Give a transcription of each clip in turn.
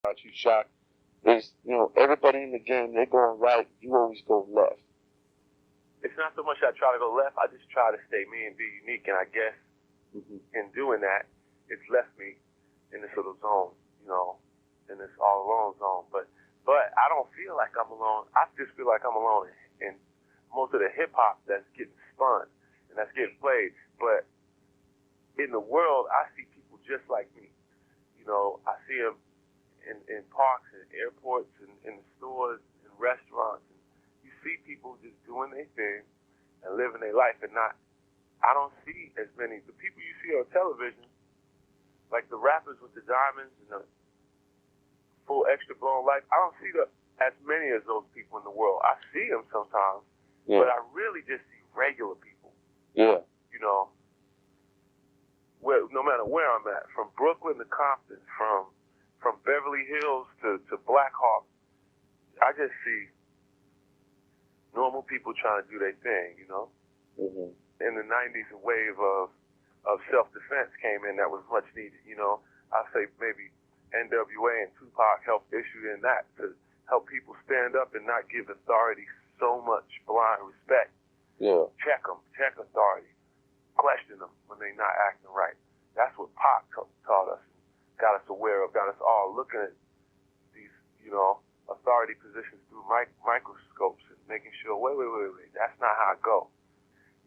you, Shock, is, everybody in the game, they're going right, you always go left. It's not so much I try to go left, I just try to stay me and be unique, and I guess in doing that, it's left me in this little zone, in this all alone zone. But I don't feel like I'm alone. I just feel like I'm alone in most of the hip hop that's getting spun and that's getting played. But in the world, I see people just like me. I see them in parks and airports and in the stores and restaurants. And you see people just doing their thing and living their life, and I don't see as many. The people you see on television, like the rappers with the diamonds and the full extra blown life, I don't see as many as those people in the world. I see them sometimes, but I really just see regular people. Yeah. No matter where I'm at, from Brooklyn to Compton, from Beverly Hills to Black Hawk, I just see normal people trying to do their thing, In the 90s, a wave of self-defense came in that was much needed, I say maybe NWA and Tupac helped issue in that to help people stand up and not give authority so much blind respect. Yeah. Check authority. Question them when they're not acting right. That's what Pac taught us, got us aware of, got us all looking at these, authority positions through microscopes and making sure, wait, that's not how it go.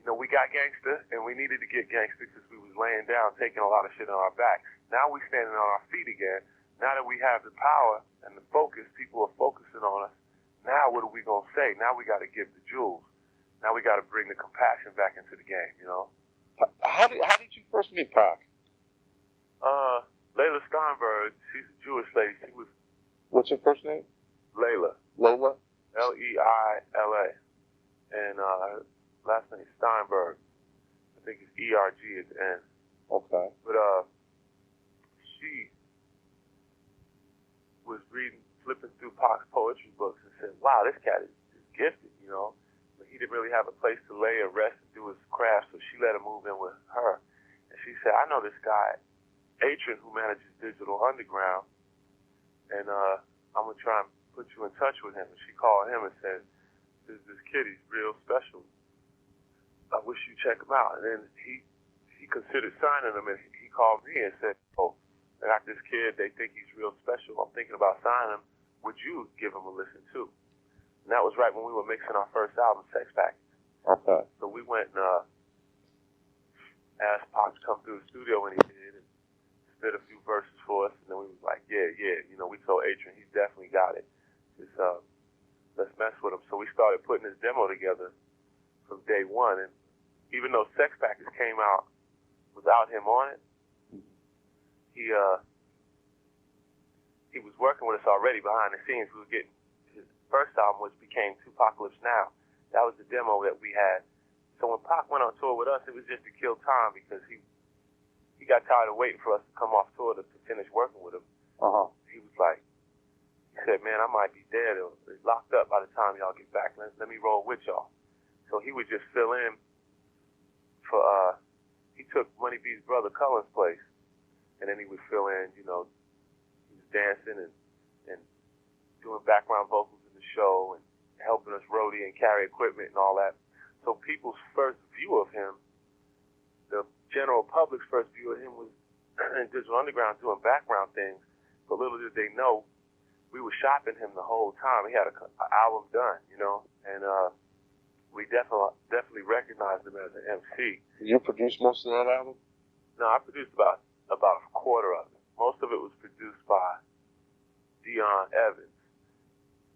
We got gangster, and we needed to get gangster because we was laying down, taking a lot of shit on our back. Now we standing on our feet again. Now that we have the power and the focus, people are focusing on us. Now what are we going to say? Now we got to give the jewels. Now we got to bring the compassion back into the game, How did you first meet Pac? Layla Steinberg, she's a Jewish lady. She was... What's her first name? Layla. Lola? Leila. And last name is Steinberg. I think it's ERG at the end. Okay. But she was flipping through Pac's poetry books and said, wow, this cat is gifted, But he didn't really have a place to lay and rest and do his craft, so she let him move in with her. And she said, I know this guy, Atron, who manages Digital Underground, and I'm going to try and put you in touch with him. And she called him and said, there's this kid, he's real special. I wish you check him out. And then he considered signing him, and he called me and said, oh, I got this kid, they think he's real special. I'm thinking about signing him. Would you give him a listen too? And that was right when we were mixing our first album, Sex Package. Okay. So we went and asked Pac to come through the studio when he did and spit a few verses for us. And then we was like, yeah. We told Atron, he's definitely got it. Just, let's mess with him. So we started putting this demo together from day one. And even though Sex Package came out without him on it, he was working with us already behind the scenes. We were getting his first album, which became Tupacalypse Now. That was the demo that we had. So when Pac went on tour with us, it was just to kill time because he got tired of waiting for us to come off tour to finish working with him. He was like, he said, man, I might be dead or locked up by the time y'all get back. Let me roll with y'all. So he would just fill in for, he took Money B's brother Cullen's place, and then he would fill in, he was dancing and doing background vocals in the show and helping us roadie and carry equipment and all that. So people's first view of him, the general public's first view of him was in Digital Underground doing background things. But little did they know, we were shopping him the whole time. He had an album done, and we definitely recognized him as an MC. Did you produce most of that album? No, I produced about a quarter of it. Most of it was produced by Dion Evans,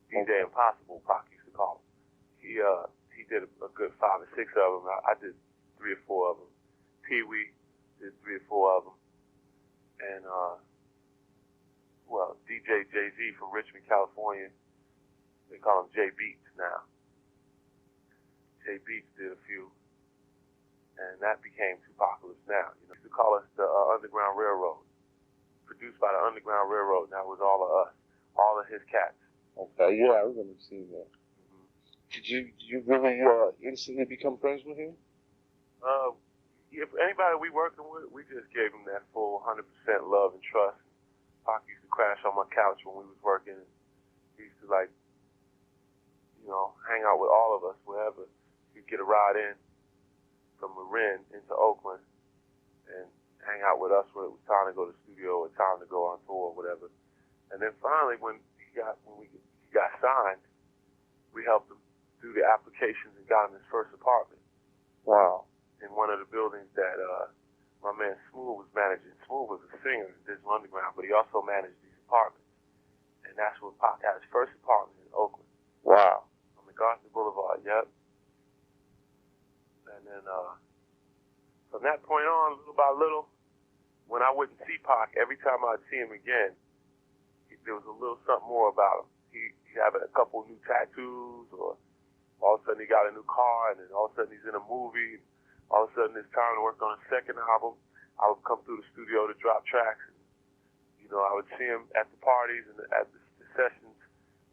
DJ Impossible, Pac used to call him. He did a good 5 or 6 of them. I did 3 or 4 of them. Pee Wee did 3 or 4 of them, and DJ Jay-Z from Richmond, California. They call him J Beats now. J Beats did a few, and that became Tupacalypse Now. They used to call us the Underground Railroad. Produced by the Underground Railroad, and that was all of us, all of his cats. Okay, yeah, I remember seeing that. Did you really instantly become friends with him? If anybody we working with, we just gave him that full 100% love and trust. Pac used to crash on my couch when we was working. He used to like, hang out with all of us wherever. He'd get a ride in from Marin into Oakland and hang out with us when it was time to go to the studio or time to go on tour or whatever. And then finally, when he got signed, we helped him do the applications and got him his first apartment. Wow. In one of the buildings that my man Smooth was managing. Smooth was a singer in Digital Underground, but he also managed these apartments. And that's where Pac had his first apartment in Oakland. Wow. On MacArthur Boulevard, yep. And then from that point on, little by little, when I wouldn't see Pac, every time I'd see him again, there was a little something more about him. He had a couple new tattoos, or all of a sudden he got a new car, and then all of a sudden he's in a movie. All of a sudden it's time to work on a second album. I would come through the studio to drop tracks. And, I would see him at the parties and at the sessions,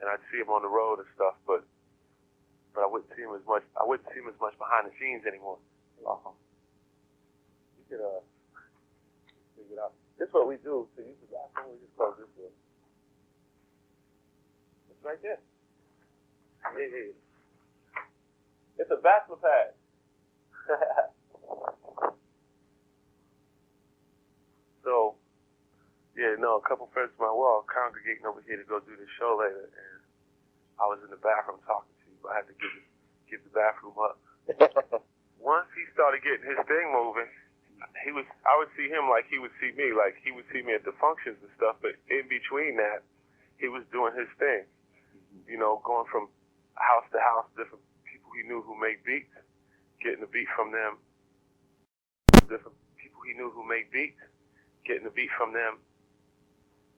and I'd see him on the road and stuff. But I wouldn't see him as much. I wouldn't see him as much behind the scenes anymore. Uh-huh. You could figure it out. This is what we do. So you can we just close this door. It's right there. Yeah. It's a bachelor pad. So, a couple friends of mine were all congregating over here to go do this show later, and I was in the bathroom talking to you. I had to give the bathroom up. Once he started getting his thing moving, I would see him like he would see me. Like he would see me at the functions and stuff, but in between that, he was doing his thing. Going from house to house, different people he knew who made beats, getting the beat from them. Different people he knew who made beats, getting the beat from them.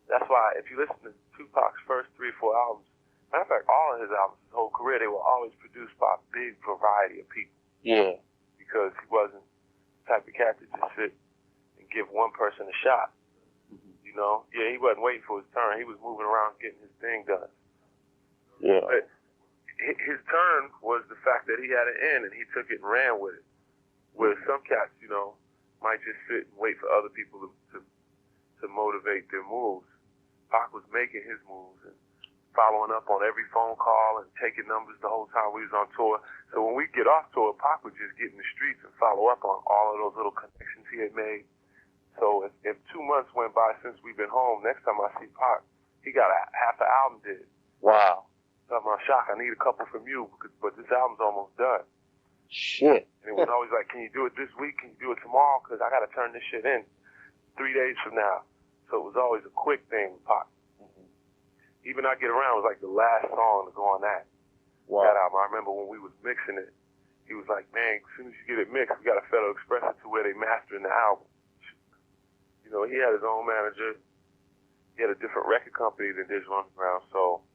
That's why if you listen to Tupac's first 3 or 4 albums, matter of fact, all of his albums, his whole career, they were always produced by a big variety of people. Yeah. Because he wasn't the type of cat to just sit and give one person a shot. Yeah, he wasn't waiting for his turn. He was moving around getting his thing done. Yeah. But his turn was the fact that he had an end and he took it and ran with it. Where some cats, might just sit and wait for other people to motivate their moves. Pac was making his moves and following up on every phone call and taking numbers the whole time we was on tour. So when we get off tour, Pac would just get in the streets and follow up on all of those little connections he had made. So if 2 months went by since we've been home, next time I see Pac, he got half an album did. Wow. So I'm shocked. I need a couple from you, but this album's almost done. Shit. And it was always like, can you do it this week? Can you do it tomorrow? Because I got to turn this shit in 3 days from now. So it was always a quick thing with Pac. Mm-hmm. Even I Get Around was like the last song to go on that. Wow. That album. I remember when we was mixing it, he was like, man, as soon as you get it mixed, we got to Federal Express it to where they mastering the album. He had his own manager. He had a different record company than Digital Underground. So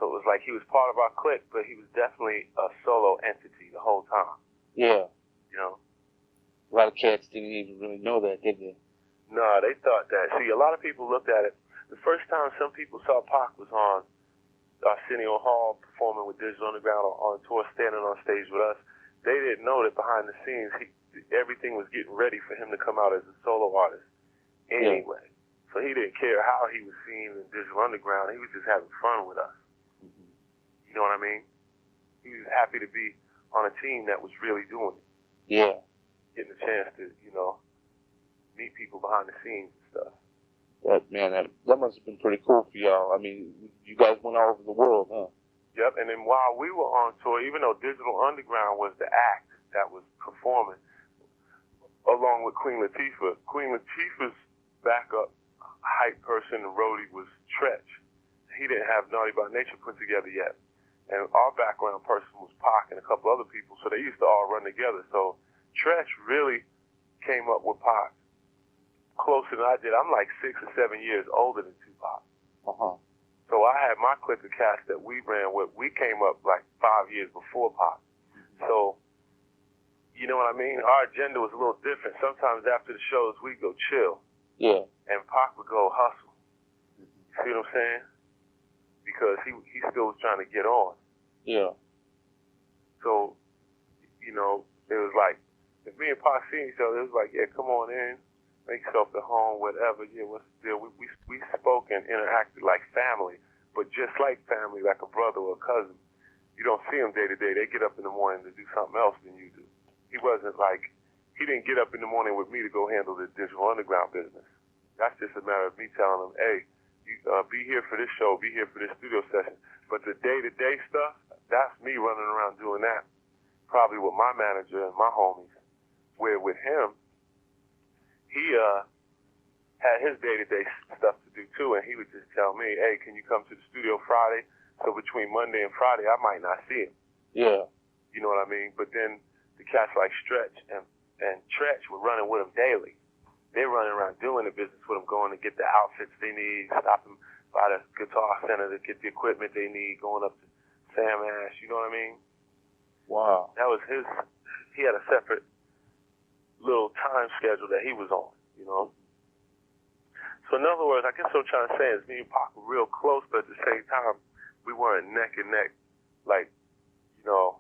it was like he was part of our clique, but he was definitely a solo entity the whole time. Yeah. A lot of cats didn't even really know that, did they? No, they thought that. See, a lot of people looked at it. The first time some people saw Pac was on Arsenio Hall performing with Digital Underground on tour, standing on stage with us. They didn't know that behind the scenes, everything was getting ready for him to come out as a solo artist anyway. Yeah. So he didn't care how he was seen in Digital Underground. He was just having fun with us. Mm-hmm. You know what I mean? He was happy to be on a team that was really doing it. Yeah. Getting a chance to, meet people behind the scenes and stuff. That must have been pretty cool for y'all. I mean, you guys went all over the world, huh? Yep, and then while we were on tour, even though Digital Underground was the act that was performing, along with Queen Latifah's backup hype person and roadie was Tretch. He didn't have Naughty by Nature put together yet. And our background person was Pac and a couple other people, so they used to all run together. So Tretch really came up with Pac closer than I did. I'm like 6 or 7 years older than Tupac. Uh-huh. So I had my clique of cats that we ran with. We came up like 5 years before Pac. So, you know what I mean? Our agenda was a little different. Sometimes after the shows, we'd go chill. Yeah. And Pac would go hustle. See what I'm saying? Because he still was trying to get on. Yeah. So, it was like, if me and Pac seen each other, it was like, yeah, come on in. make yourself at home, whatever. Yeah, what's the deal? We spoke and interacted like family, but just like family, like a brother or a cousin. You don't see them day to day. They get up in the morning to do something else than you do. He wasn't like, he didn't get up in the morning with me to go handle the digital underground business. That's just a matter of me telling him, hey, you, be here for this show, be here for this studio session. But the day-to-day stuff, that's me running around doing that, probably with my manager and my homies. Where with him, he had his day-to-day stuff to do too, and he would just tell me, hey, can you come to the studio Friday? So between Monday and Friday, I might not see him. Yeah. You know what I mean? But then the cats like Stretch and Tretch were running with him daily. They're running around doing the business with him, going to get the outfits they need, stopping by the Guitar Center to get the equipment they need, going up to Sam Ash, you know what I mean? Wow. That was his, he had a separate little time schedule that he was on, you know? So in other words, I guess what I'm trying to say is me and Pac were real close, but at the same time, we weren't neck and neck, like, you know,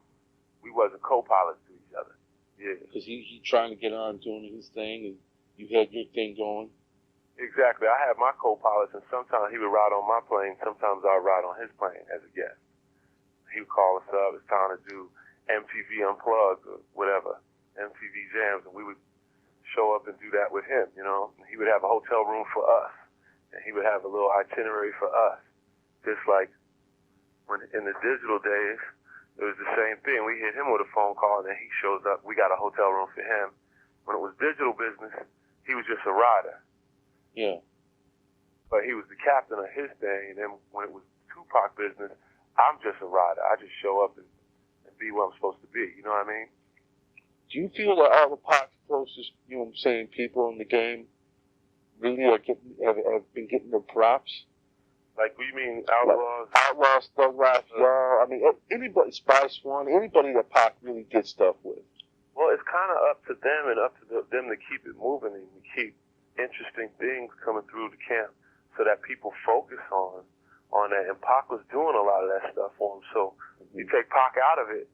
we wasn't co-pilots to each other. Yeah. Because he trying to get on doing his thing, and you had your thing going. Exactly. I had my co-pilots, and sometimes he would ride on my plane, sometimes I'd ride on his plane as a guest. He would call us up, it's time to do MTV Unplugged or whatever, MTV Jams, and we would show up and do that with him, you know. And he would have a hotel room for us, and he would have a little itinerary for us. Just like when in the digital days, it was the same thing. We hit him with a phone call, and then he shows up. We got a hotel room for him. When it was digital business, he was just a rider. Yeah. But he was the captain of his thing, and then when it was Tupac business, I'm just a rider. I just show up and be what I'm supposed to be. You know what I mean? Do you feel that all the Pac's closest, you know what I'm saying, people in the game really are have been getting their props? Like, what do you mean, Outlaws? Like Outlaws, Thug Life, y'all. I mean, anybody, Spice One, anybody that Pac really did stuff with. Well, it's kind of up to them and up to them to keep it moving and to keep interesting things coming through the camp so that people focus on that. And Pac was doing a lot of that stuff for him. So you take Pac out of it,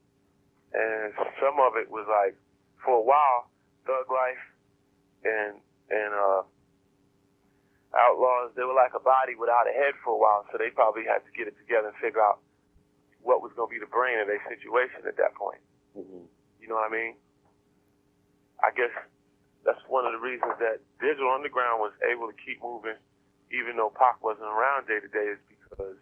and some of it was like, for a while, Thug Life and Outlaws, they were like a body without a head for a while, so they probably had to get it together and figure out what was going to be the brain of their situation at that point. Mm-hmm. You know what I mean? I guess that's one of the reasons that Digital Underground was able to keep moving, even though Pac wasn't around day to day, is because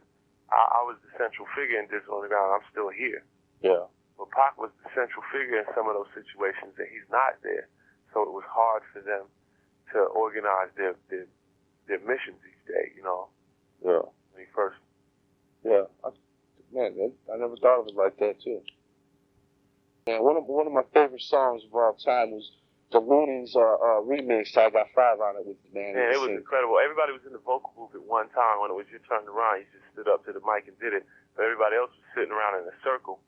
I was the central figure in Digital Underground. I'm still here. Yeah. But Pac was the central figure in some of those situations, and he's not there. So it was hard for them to organize their missions each day, you know. Yeah. When he first. Yeah. I never thought of it like that, too. Yeah, one of my favorite songs of all time was the Loonies remix. I Got Five on it with the man. Yeah, it was incredible. Everybody was in the vocal booth at one time. When it was your turn to run, you just stood up to the mic and did it. But everybody else was sitting around in a circle.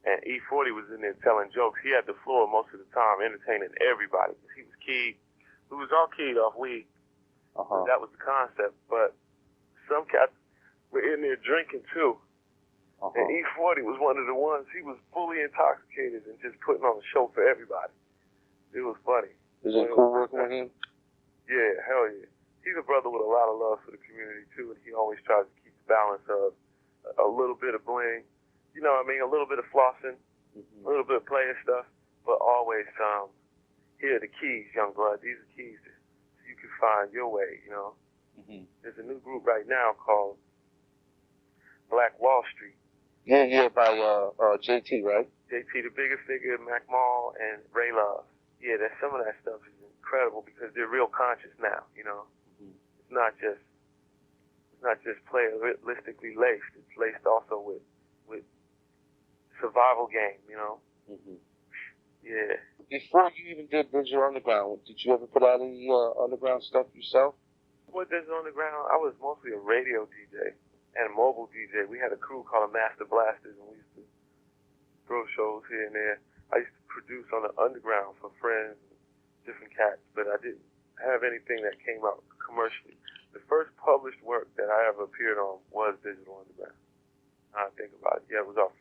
And E40 was in there telling jokes. He had the floor most of the time, entertaining everybody. He was keyed. We was all keyed off weed. Uh-huh. That was the concept. But some cats were in there drinking too. Uh-huh. And E40 was one of the ones. He was fully intoxicated and just putting on a show for everybody. It was funny. Is it cool working with him? Yeah, hell yeah. He's a brother with a lot of love for the community too, and he always tries to keep the balance of a little bit of bling, you know what I mean, a little bit of flossing, a little bit of playing stuff, but always here are the keys, young blood. These are keys that you can find your way, you know. Mm-hmm. There's a new group right now called Black Wall Street. Yeah, by JT, right? JT, the Bigger Figure, Mac Mall, and Ray Love. Yeah, some of that stuff is incredible because they're real conscious now, you know. Mm-hmm. It's not just playalistically laced. It's laced also with survival game, you know. Mm-hmm. Yeah. Before you even did Digital Underground, did you ever put out any underground stuff yourself? Before Digital Underground, I was mostly a radio DJ and a mobile DJ. We had a crew called the Master Blasters, and we used to throw shows here and there. I used to produce on the underground for friends, different cats, but I didn't have anything that came out commercially. The first published work that I ever appeared on was Digital Underground. I think about it. Yeah, it was off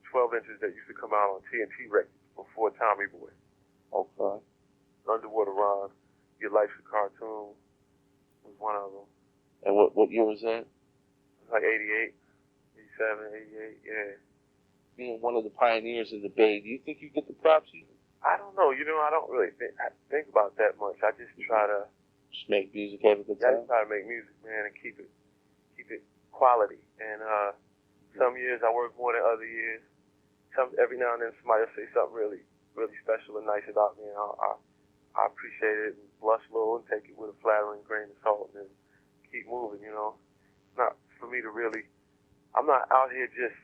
12 inches that used to come out on TNT Records before Tommy Boy. Okay. Underwater Ron. Your Life's a Cartoon was one of them. And what year was that? It was like 88, 87, 88, yeah. Being one of the pioneers in the Bay, do you think you get the props? I don't know. I don't really think about that much. I just try to just make music, have a good time. I just try to make music, man, and keep it quality. And some years I work more than other years. Every now and then somebody will say something really, really special and nice about me, and I appreciate it and blush a little and take it with a flattering grain of salt and keep moving. It's not for me to really. I'm not out here just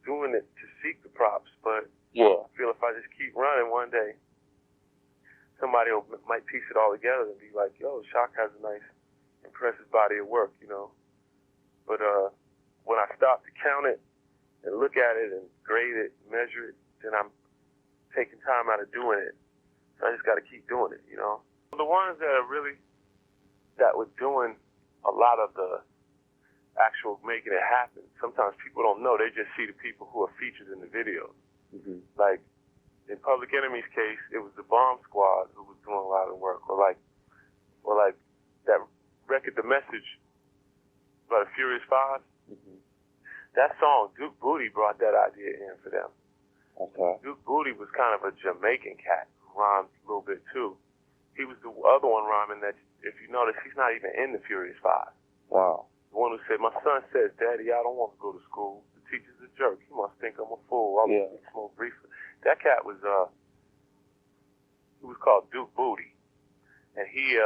doing it to seek the props, but yeah. I feel if I just keep running, one day somebody might piece it all together and be like, yo, Shock has a nice, impressive body of work, But when I stop to count it and look at it and grade it, measure it, then I'm taking time out of doing it. So I just got to keep doing it, The ones that were doing a lot of the actual making it happen, sometimes people don't know. They just see the people who are featured in the videos. Mm-hmm. Like, in Public Enemy's case, it was the Bomb Squad who was doing a lot of the work, or like that record, The Message, by the Furious Five. Mm-hmm. That song, Duke Booty brought that idea in for them. Okay. Duke Booty was kind of a Jamaican cat who rhymed a little bit too. He was the other one rhyming that, if you notice, he's not even in the Furious Five. Wow. The one who said, my son says, Daddy, I don't want to go to school. The teacher's a jerk. He must think I'm a fool. I'll smoke briefly. That cat was he was called Duke Booty. And he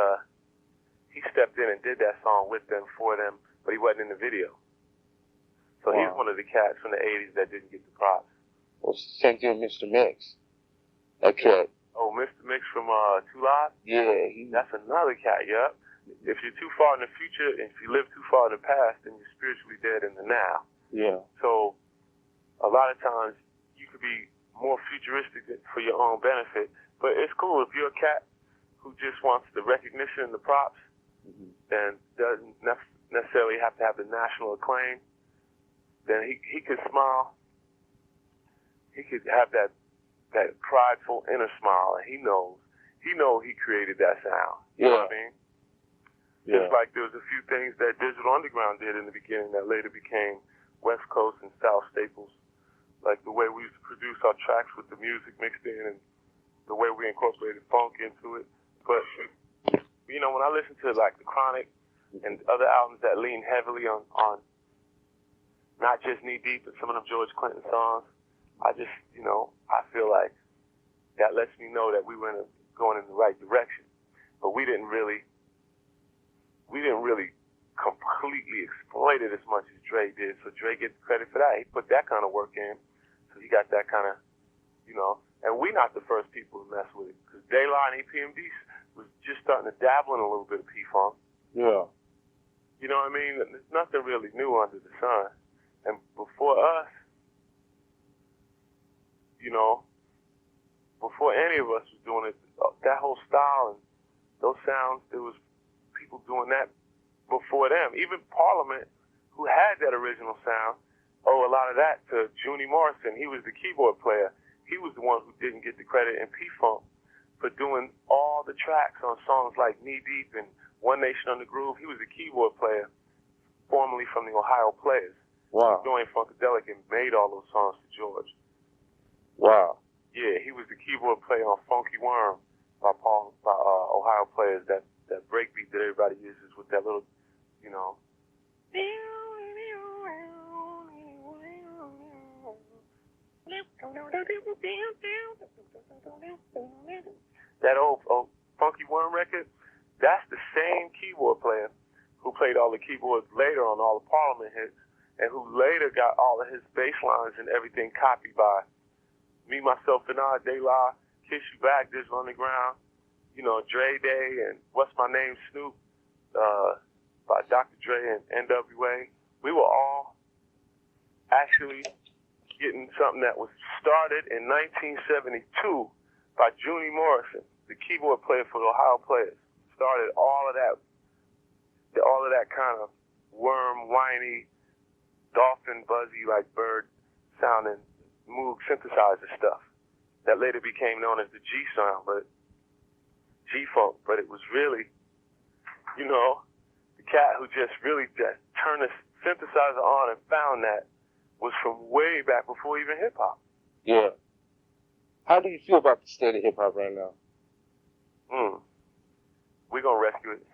stepped in and did that song with them, for them, but he wasn't in the video. So wow. He's one of the cats from the 80s that didn't get the props. Well, same thing with Mr. Mix. That cat. Oh, Mr. Mix from Two Live? Yeah. That's another cat, yup. If you're too far in the future, and if you live too far in the past, then you're spiritually dead in the now. Yeah. So a lot of times you could be more futuristic for your own benefit. But it's cool if you're a cat who just wants the recognition and the props, mm-hmm. and doesn't necessarily have to have the national acclaim, then he could smile. He could have that prideful inner smile, and he knows he created that sound. You know what I mean? Yeah. Just like there was a few things that Digital Underground did in the beginning that later became West Coast and South staples, like the way we used to produce our tracks with the music mixed in and the way we incorporated funk into it. But, when I listen to like The Chronic and other albums that lean heavily on not just Knee Deep, but some of them George Clinton songs, I just, I feel like that lets me know that we were going in the right direction. But we didn't really completely exploit it as much as Dre did. So Dre gets credit for that. He put that kind of work in. So he got that kind of, and we're not the first people to mess with it. Because De La and APMD was just starting to dabble in a little bit of P-Funk. Yeah. You know what I mean? There's nothing really new under the sun. And before us, before any of us was doing it, that whole style and those sounds, there was people doing that before them. Even Parliament, who had that original sound, owe a lot of that to Junie Morrison. He was the keyboard player. He was the one who didn't get the credit in P-Funk for doing all the tracks on songs like Knee Deep and One Nation on the Groove. He was the keyboard player, formerly from the Ohio Players. Wow. Joined Funkadelic and made all those songs for George. Wow. Yeah, he was the keyboard player on Funky Worm by Ohio Players, that breakbeat that everybody uses with that little, that old Funky Worm record. That's the same keyboard player who played all the keyboards later on all the Parliament hits, and who later got all of his bass lines and everything copied by Me, Myself, and I, De La, Kiss You Back, Digital Underground, Dre Day, and What's My Name, Snoop, by Dr. Dre and NWA. We were all actually getting something that was started in 1972 by Junie Morrison, the keyboard player for the Ohio Players. Started all of that kind of worm, whiny, dolphin, buzzy, like bird sounding Moog synthesizer stuff that later became known as the G sound. But G-Funk, but it was really, you know, the cat who just really just turned the synthesizer on and found that was from way back before even hip-hop. Yeah. How do you feel about the state of hip-hop right now? We're going to rescue it.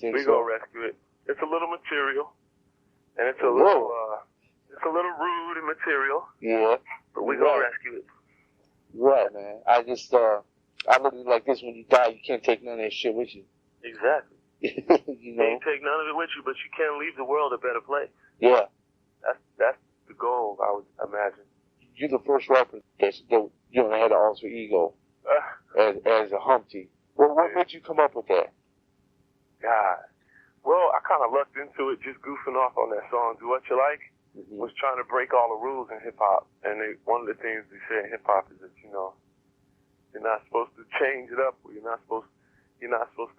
We're going to rescue it. It's a little material, and it's a little rude in material. Yeah. But we're going to rescue it. Right, man. I look at it like this: when you die, you can't take none of that shit with you. Exactly. You know? You can't take none of it with you, but you can leave the world a better place. Yeah. That's the goal, I would imagine. You're the first rapper that had an alter ego as a Humpty. Well, what made you come up with that? God. Well, I kind of lucked into it just goofing off on that song, Do What You Like. Mm-hmm. Was trying to break all the rules in hip-hop. And one of the things they say in hip-hop is that, you know, you're not supposed to change it up. You're not supposed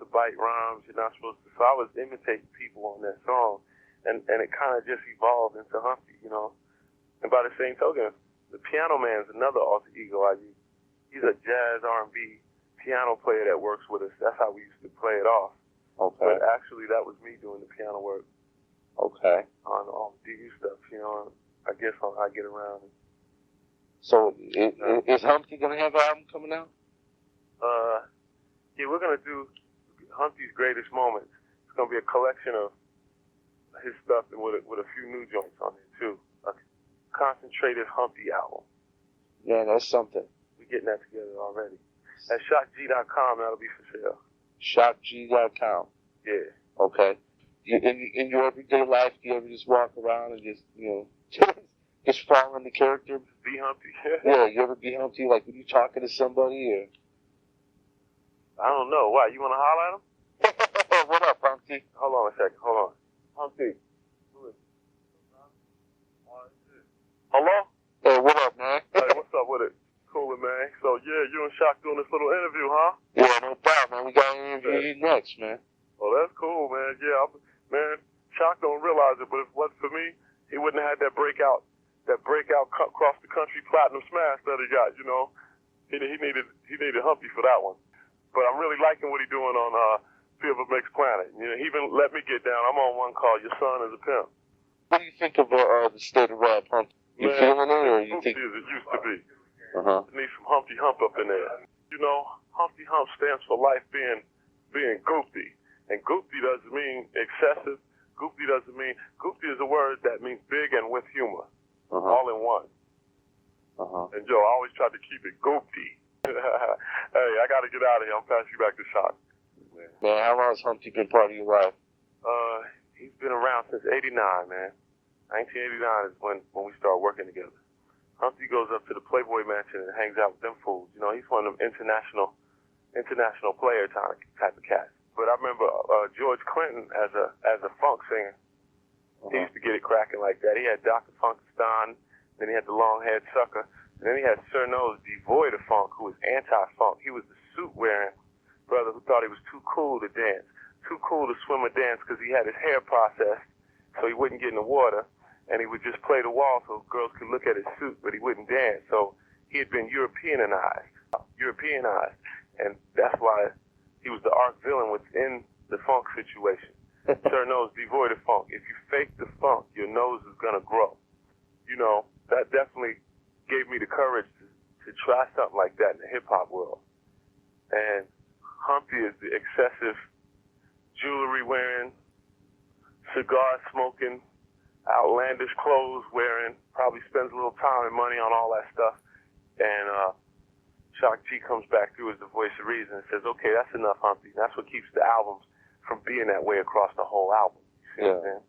to bite rhymes. You're not supposed to. So I was imitating people on that song. And it kind of just evolved into Humpty, you know. And by the same token, the Piano Man's another alter ego I use. He's a jazz R&B piano player that works with us. That's how we used to play it off. Okay. But actually, that was me doing the piano work. Okay. On all the DU stuff, you know. I guess I get around. So is Humpty gonna have an album coming out? Yeah, we're gonna do Humpty's Greatest Moments. It's gonna be a collection of his stuff and with a few new joints on it too. A concentrated Humpty album. Yeah, that's something. We're getting that together already. At shockg.com, that'll be for sale. Shockg.com. Yeah. Okay. In your everyday life, do you ever just walk around and just, just fall in the character? Be Humpty. Yeah, you ever be Humpty, like when you talking to somebody, or? I don't know. Why? You want to holler at him? What up, Humpty? Hold on a second. Hold on. Humpty. Hello? Hey, what up, man? Hey, what's up with it? Coolin', man. So, yeah, you and Shock doing this little interview, huh? Yeah, no doubt, man. We got an interview next, man. Oh, that's cool, man. Yeah, man, Shock don't realize it, but if it wasn't for me, he wouldn't have had that breakout cross the country platinum smash that he got. You know, he needed Humpty for that one. But I'm really liking what he's doing on Silver Mix Planet. You know, he even let me get down. I'm on one called Your Son Is a Pimp. What do you think of the state of rap, Humpty? You feeling it, or you think? As it used to be. Uh-huh. Need some Humpty Hump up in there. You know, Humpty Hump stands for life being goofy. And goofy doesn't mean excessive. Goofy is a word that means big and with humor. All in one. And Joe, I always try to keep it goofy. Hey, I got to get out of here. I'm passing you back to Shock. Man, how long has Humpty been part of your life? He's been around since '89, man. 1989 is when we started working together. Humpty goes up to the Playboy Mansion and hangs out with them fools. You know, he's one of them international player type of cats. But I remember George Clinton as a funk singer. He used to get it cracking like that. He had Dr. Funkstein, then he had the long-haired sucker, and then he had Sir Nose devoid of funk, who was anti-funk. He was the suit-wearing brother who thought he was too cool to dance, too cool to swim or dance because he had his hair processed so he wouldn't get in the water, and he would just play the wall so girls could look at his suit, but he wouldn't dance. So he had been Europeanized, and that's why he was the arch villain within the funk situation. Sir Nose devoid of funk. If you fake the funk, your nose is gonna grow. You know, that definitely gave me the courage to try something like that in the hip hop world. And Humpty is the excessive jewelry wearing, cigar smoking, outlandish clothes wearing, probably spends a little time and money on all that stuff. And Shock G comes back through as the voice of reason and says, okay, that's enough, Humpty. That's what keeps the albums from being that way across the whole album. You know what I'm saying?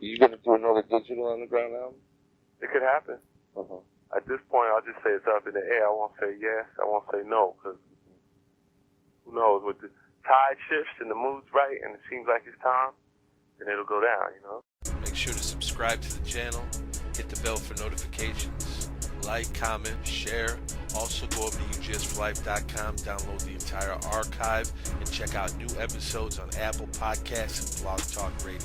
You gonna do another Digital Underground album? It could happen. At this point, I'll just say it's up in the air. I won't say yes. I won't say no, because who knows? With the tide shifts and the mood's right and it seems like it's time, then it'll go down, you know? Make sure to subscribe to the channel, hit the bell for notifications, like, comment, share. Also go over to UJSforLife.com, download the entire archive, and check out new episodes on Apple Podcasts and Blog Talk Radio.